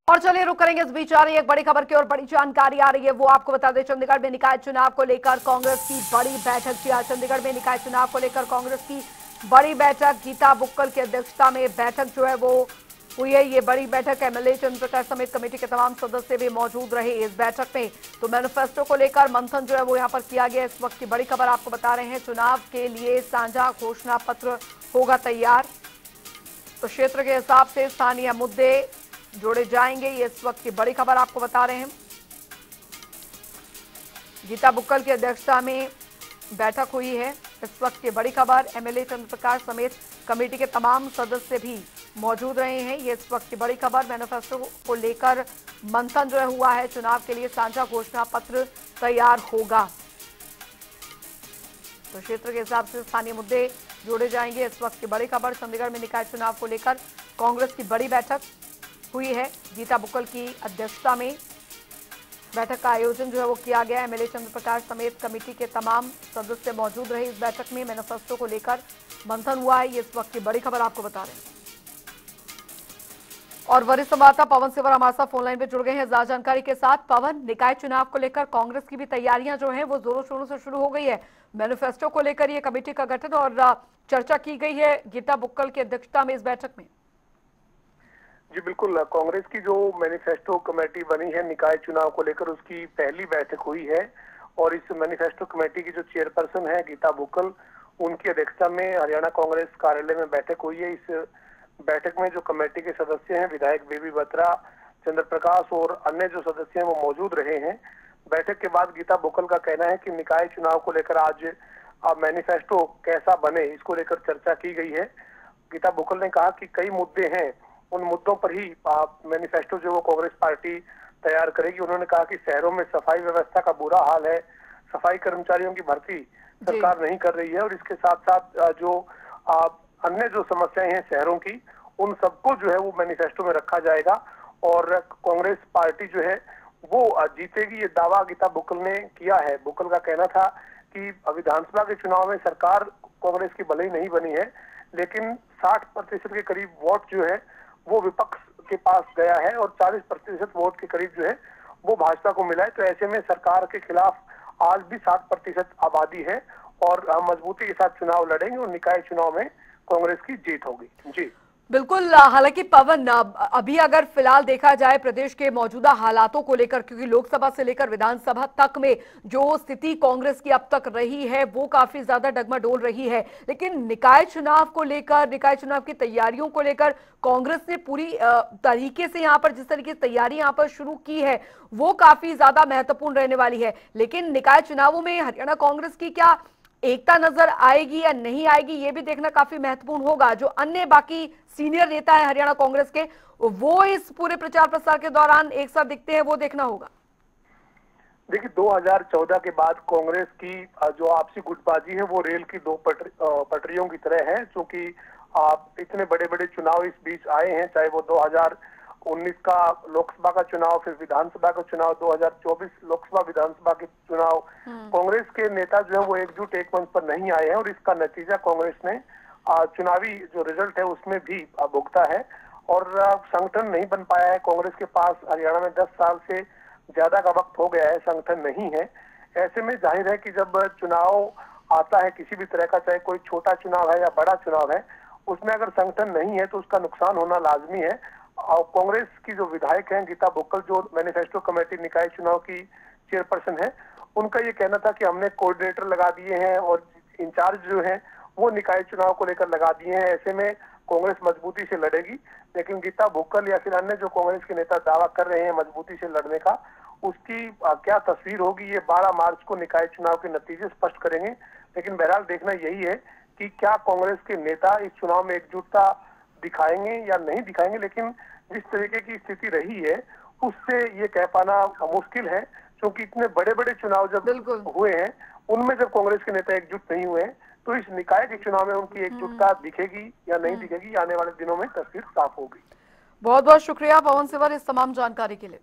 और चलिए रुक करेंगे, इस बीच आ रही है एक बड़ी खबर की और बड़ी जानकारी आ रही है, वो आपको बता दें। चंडीगढ़ में निकाय चुनाव को लेकर कांग्रेस की बड़ी बैठक की। चंडीगढ़ में निकाय चुनाव को लेकर कांग्रेस की बड़ी बैठक, गीता बुक्कल की अध्यक्षता में बैठक जो है वो हुई है। ये बड़ी बैठक एमएलए चंद्र प्रकाश समेत कमेटी के तमाम सदस्य भी मौजूद रहे इस बैठक में। तो मैनिफेस्टो को लेकर मंथन जो है वो यहाँ पर किया गया। इस वक्त की बड़ी खबर आपको बता रहे हैं, चुनाव के लिए साझा घोषणा पत्र होगा तैयार। तो क्षेत्र के हिसाब से स्थानीय मुद्दे जोड़े जाएंगे, ये इस वक्त की बड़ी खबर आपको बता रहे हैं। गीता बुक्कल की अध्यक्षता में बैठक हुई है, इस वक्त की बड़ी खबर। एमएलए चंद्र प्रकाश समेत कमेटी के तमाम सदस्य भी मौजूद रहे हैं, ये इस वक्त की बड़ी खबर। मैनिफेस्टो को लेकर मंथन जो है हुआ है, चुनाव के लिए साझा घोषणा पत्र तैयार होगा। तो क्षेत्र के हिसाब से स्थानीय मुद्दे जोड़े जाएंगे, इस वक्त की बड़ी खबर। चंडीगढ़ में निकाय चुनाव को लेकर कांग्रेस की बड़ी बैठक हुई है, गीता बुक्कल की अध्यक्षता में बैठक का आयोजन जो है वो किया गया। एमएलए चंद्र प्रकाश समेत कमेटी के तमाम सदस्य मौजूद रहे इस बैठक में। मैनिफेस्टो को लेकर मंथन हुआ है, ये इस वक्त की बड़ी खबर आपको बता रहे हैं। और वरिष्ठ संवाददाता पवन सिवर हमारे साथ फोन लाइन पे जुड़ गए हैं ज्यादा जानकारी के साथ। पवन, निकाय चुनाव को लेकर कांग्रेस की भी तैयारियां जो हैं वो जोरों शोरों से शुरू हो गई है। मैनिफेस्टो को लेकर ये कमेटी का गठन और चर्चा की गई है गीता बुक्कल की अध्यक्षता में इस बैठक में। जी बिल्कुल, कांग्रेस की जो मैनिफेस्टो कमेटी बनी है निकाय चुनाव को लेकर, उसकी पहली बैठक हुई है। और इस मैनिफेस्टो कमेटी की जो चेयरपर्सन है गीता बुक्कल, उनकी अध्यक्षता में हरियाणा कांग्रेस कार्यालय में बैठक हुई है। इस बैठक में जो कमेटी के सदस्य हैं, विधायक बेबी बत्रा, चंद्र प्रकाश और अन्य जो सदस्य हैं वो मौजूद रहे हैं। बैठक के बाद गीता बुक्कल का कहना है कि निकाय चुनाव को लेकर आज मैनिफेस्टो कैसा बने, इसको लेकर चर्चा की गई है। गीता बुक्कल ने कहा कि कई मुद्दे हैं, उन मुद्दों पर ही मैनिफेस्टो जो वो कांग्रेस पार्टी तैयार करेगी। उन्होंने कहा कि शहरों में सफाई व्यवस्था का बुरा हाल है, सफाई कर्मचारियों की भर्ती सरकार नहीं कर रही है, और इसके साथ साथ जो अन्य जो समस्याएं हैं शहरों की, उन सबको जो है वो मैनिफेस्टो में रखा जाएगा और कांग्रेस पार्टी जो है वो जीतेगी, ये दावा गीता बुक्कल ने किया है। बुक्कल का कहना था कि विधानसभा के चुनाव में सरकार कांग्रेस की भले ही नहीं बनी है, लेकिन 60% के करीब वोट जो है वो विपक्ष के पास गया है और 40% वोट के करीब जो है वो भाजपा को मिला है। तो ऐसे में सरकार के खिलाफ आज भी 60% आबादी है और हम मजबूती के साथ चुनाव लड़ेंगे और निकाय चुनाव में कांग्रेस की जीत होगी। जी बिल्कुल। हालांकि पवन, अभी अगर फिलहाल देखा जाए प्रदेश के मौजूदा हालातों को लेकर, क्योंकि लोकसभा से लेकर विधानसभा तक में जो स्थिति कांग्रेस की अब तक रही है वो काफी ज्यादा डगमगोल रही है, लेकिन निकाय चुनाव को लेकर, निकाय चुनाव की तैयारियों को लेकर कांग्रेस ने पूरी तरीके से यहाँ पर जिस तरीके से तैयारी यहाँ पर शुरू की है वो काफी ज्यादा महत्वपूर्ण रहने वाली है। लेकिन निकाय चुनावों में हरियाणा कांग्रेस की क्या एकता नजर आएगी या नहीं आएगी, ये भी देखना काफी महत्वपूर्ण होगा। जो अन्य बाकी सीनियर नेता है हरियाणा कांग्रेस के, वो इस पूरे प्रचार प्रसार के दौरान एक साथ दिखते हैं, वो देखना होगा। देखिए, 2014 के बाद कांग्रेस की जो आपसी गुटबाजी है वो रेल की दो पटरियों की तरह है, क्योंकि इतने बड़े बड़े चुनाव इस बीच आए हैं, चाहे वो 2019 का लोकसभा का चुनाव, फिर विधानसभा का चुनाव, 2024 लोकसभा विधानसभा के चुनाव। कांग्रेस के नेता जो है वो एकजुट एक मंच पर नहीं आए हैं और इसका नतीजा कांग्रेस ने चुनावी जो रिजल्ट है उसमें भी भुगता है और संगठन नहीं बन पाया है। कांग्रेस के पास हरियाणा में 10 साल से ज्यादा का वक्त हो गया है, संगठन नहीं है। ऐसे में जाहिर है कि जब चुनाव आता है किसी भी तरह का, चाहे कोई छोटा चुनाव है या बड़ा चुनाव है, उसमें अगर संगठन नहीं है तो उसका नुकसान होना लाजमी है। और कांग्रेस की जो विधायक हैं गीता बुक्कल, जो मैनिफेस्टो कमेटी निकाय चुनाव की चेयरपर्सन है, उनका ये कहना था कि हमने कोऑर्डिनेटर लगा दिए हैं और इंचार्ज जो है वो निकाय चुनाव को लेकर लगा दिए हैं। ऐसे में कांग्रेस मजबूती से लड़ेगी, लेकिन गीता बुक्कल या फिर अन्य जो कांग्रेस के नेता दावा कर रहे हैं मजबूती से लड़ने का, उसकी क्या तस्वीर होगी ये 12 मार्च को निकाय चुनाव के नतीजे स्पष्ट करेंगे। लेकिन बहरहाल देखना यही है कि क्या कांग्रेस के नेता इस चुनाव में एकजुटता दिखाएंगे या नहीं दिखाएंगे। लेकिन जिस तरीके की स्थिति रही है उससे ये कह पाना मुश्किल है, क्योंकि इतने बड़े बड़े चुनाव जब हुए हैं उनमें जब कांग्रेस के नेता एकजुट नहीं हुए हैं, तो इस निकाय के चुनाव में उनकी एकजुटता दिखेगी या नहीं दिखेगी, आने वाले दिनों में तस्वीर साफ होगी। बहुत बहुत शुक्रिया पवन सिवर इस तमाम जानकारी के लिए।